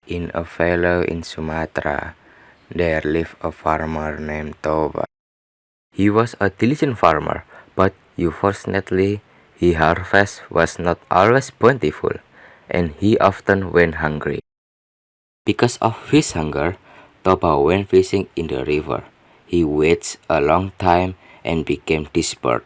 In a valley in Sumatra, there lived a farmer named Toba. He was a diligent farmer, but unfortunately, his harvest was not always bountiful, and he often went hungry. Because of his hunger, Toba went fishing in the river. He waited a long time and became desperate.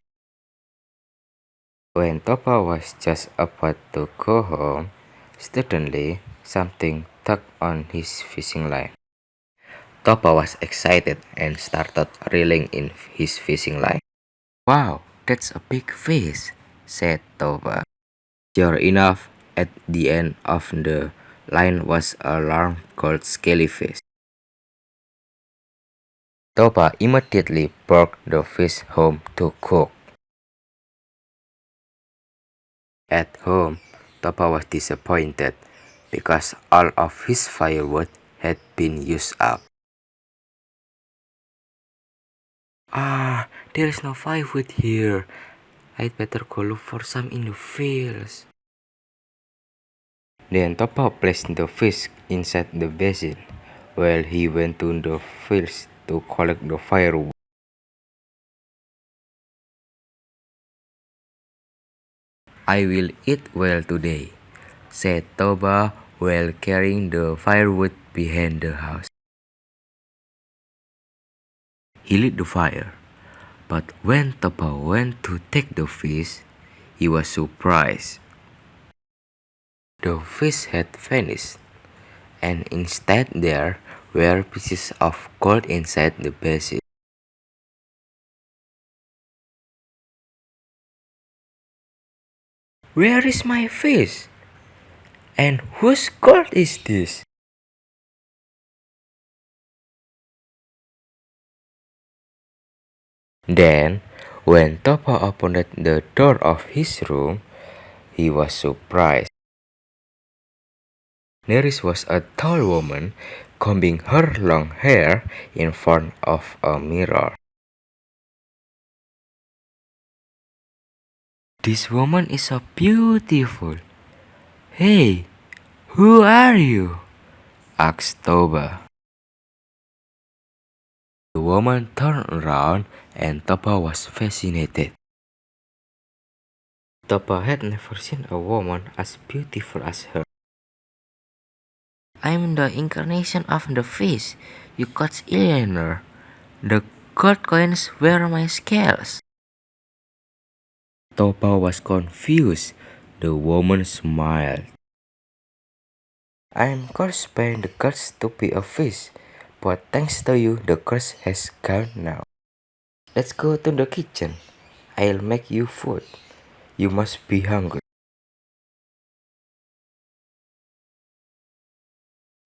When Toba was just about to go home, suddenly something tugged on his fishing line. Toba was excited and started reeling in his fishing line. "Wow, that's a big fish," said Toba. Sure enough, at the end of the line was a large gold scaly fish. Toba immediately brought the fish home to cook. At home, Toba was disappointed because all of his firewood had been used up. There is no firewood here. I'd better go look for some in the fields. Then Toba placed the fish inside the basin while he went to the fields to collect the firewood. "I will eat well today," said Toba while carrying the firewood behind the house. He lit the fire, but when Toba went to take the fish, he was surprised. The fish had vanished, and instead there were pieces of gold inside the basin. "Where is my fish? And whose gold is this?" Then, when Toba opened the door of his room, he was surprised. There was a tall woman combing her long hair in front of a mirror. "This woman is so beautiful. Hey, who are you?" asked Toba. The woman turned around and Toba was fascinated. Toba had never seen a woman as beautiful as her. "I'm the incarnation of the fish you caught earlier. The gold coins were my scales." Toba was confused. The woman smiled. "I'm cursed by the gods to be a fish, but thanks to you, the curse has gone now. Let's go to the kitchen. I'll make you food. You must be hungry."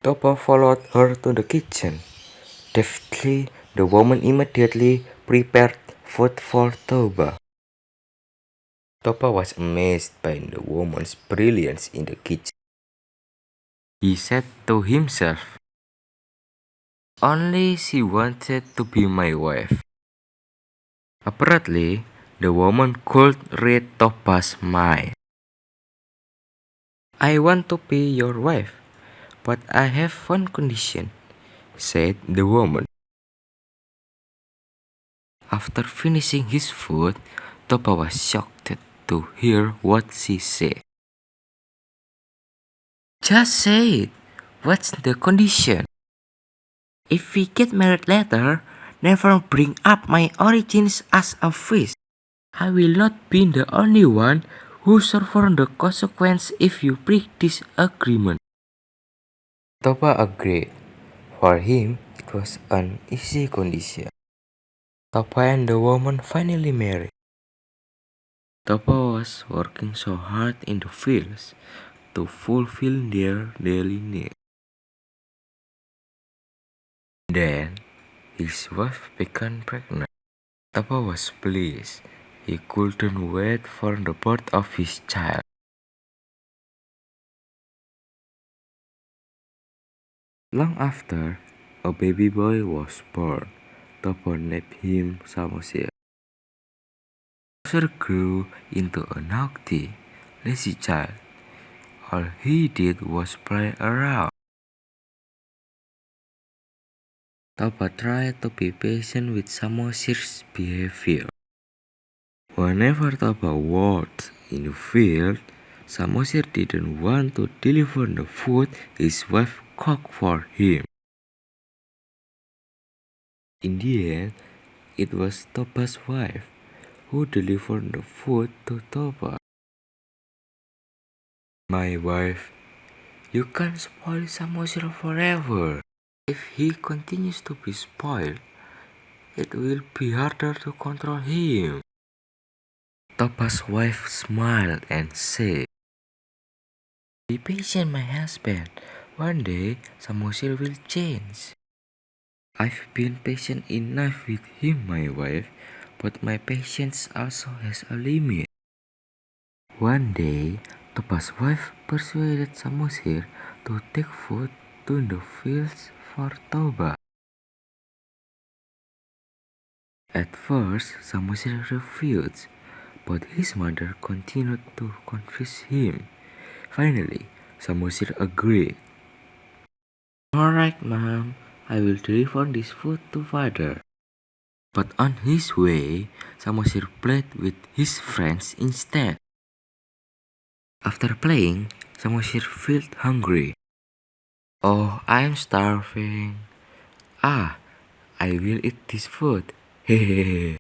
Toba followed her to the kitchen. Deftly, the woman immediately prepared food for Toba. Toba was amazed by the woman's brilliance in the kitchen. He said to himself, "Only she wanted to be my wife." Apparently, the woman could read Toba's mind. "I want to be your wife, but I have one condition," said the woman. After finishing his food, Toba was shocked to hear what she said. "Just say it. What's the condition? If we get married later, never bring up my origins as a fish. I will not be the only one who suffer the consequence if you break this agreement." Toba agreed. For him, it was an easy condition. Toba and the woman finally married. Toba was working so hard in the fields to fulfill their daily needs. Then, his wife became pregnant. Toba was pleased. He couldn't wait for the birth of his child. Long after, a baby boy was born. Toba named him Samosia. Samosia grew into a naughty, lazy child. All he did was play around. Toba tried to be patient with Samosir's behavior. Whenever Toba worked in the field, Samosir didn't want to deliver the food his wife cooked for him. In the end, it was Toba's wife who delivered the food to Toba. My wife, you can't spoil Samosir forever. If he continues to be spoiled, it will be harder to control him. Toba's wife smiled and said, "Be patient, my husband. One day, Samosir will change." I've been patient enough with him, my wife, but my patience also has a limit. One day, Toba's wife persuaded Samosir to take food to the fields for Toba. At first, Samosir refused, but his mother continued to convince him. Finally, Samosir agreed. "Alright, Mom, I will deliver this food to father." But on his way, Samosir played with his friends instead. After playing, Samosir felt hungry. "Oh, I'm starving. Ah, I will eat this food." Hehehe.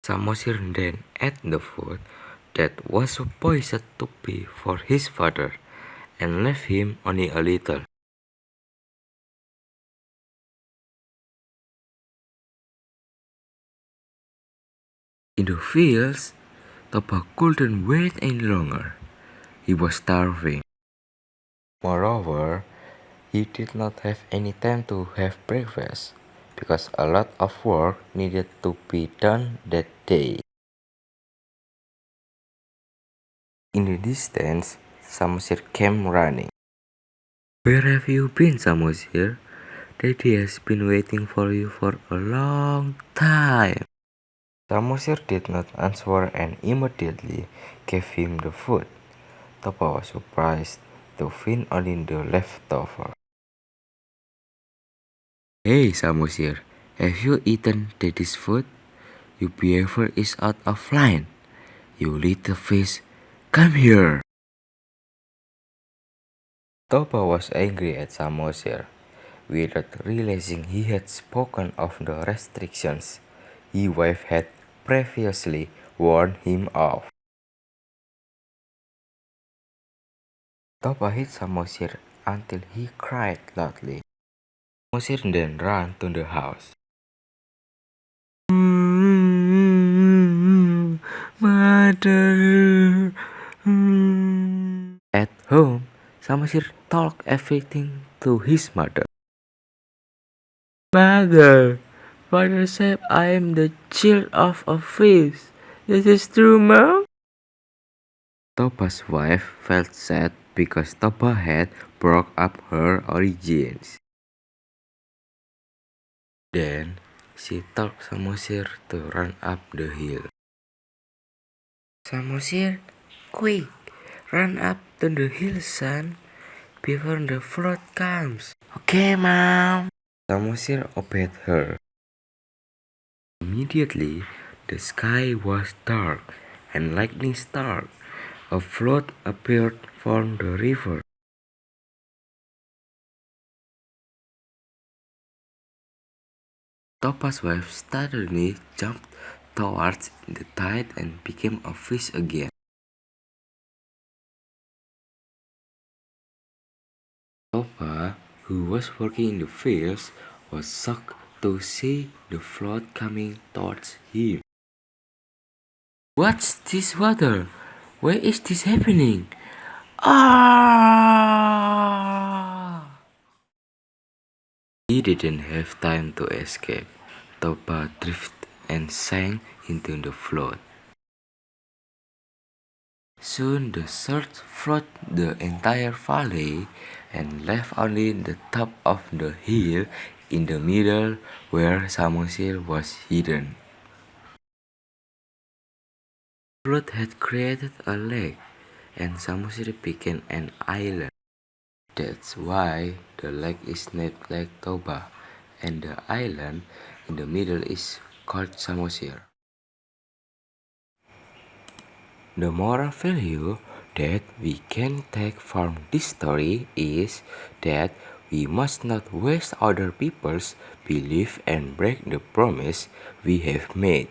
Samosir then ate the food that was supposed to be for his father and left him only a little. In the fields, Toba couldn't wait any longer. He was starving. Moreover, he did not have any time to have breakfast because a lot of work needed to be done that day. In the distance, Samosir came running. "Where have you been, Samosir? Daddy has been waiting for you for a long time." Samosir did not answer and immediately gave him the food. Toba was surprised to find only the leftover. "Hey, Samosir, have you eaten Daddy's food? Your behavior is out of line. You little fish, come here." Toba was angry at Samosir. Without realizing he had spoken of the restrictions his wife had previously warned him of. Toba hit Samosir until he cried loudly. Samosir then ran to the house. "Mother." At home, Samosir told everything to his mother. "Mother, father said I am the child of a fish. This is true, Mom?" Toba's wife felt sad because Toba had broke up her origins. Then she told Samosir to run up the hill. "Samosir, quick, run up to the hill, son, before the flood comes." "Okay, Mom." Samosir obeyed her. Immediately, the sky was dark and lightning struck. A flood appeared from the river. Toba's wife suddenly jumped towards the tide and became a fish again. Toba, who was working in the fields, was shocked to see the flood coming towards him. "What's this water? Why is this happening? Ah!" He didn't have time to escape. Toba drifted and sank into the flood. Soon the surge flooded the entire valley and left only the top of the hill in the middle where Samosir was hidden. The flood had created a lake and Samosir became an island. That's why the lake is named Lake Toba and the island in the middle is called Samosir. The moral value that we can take from this story is that we must not waste other people's belief and break the promise we have made.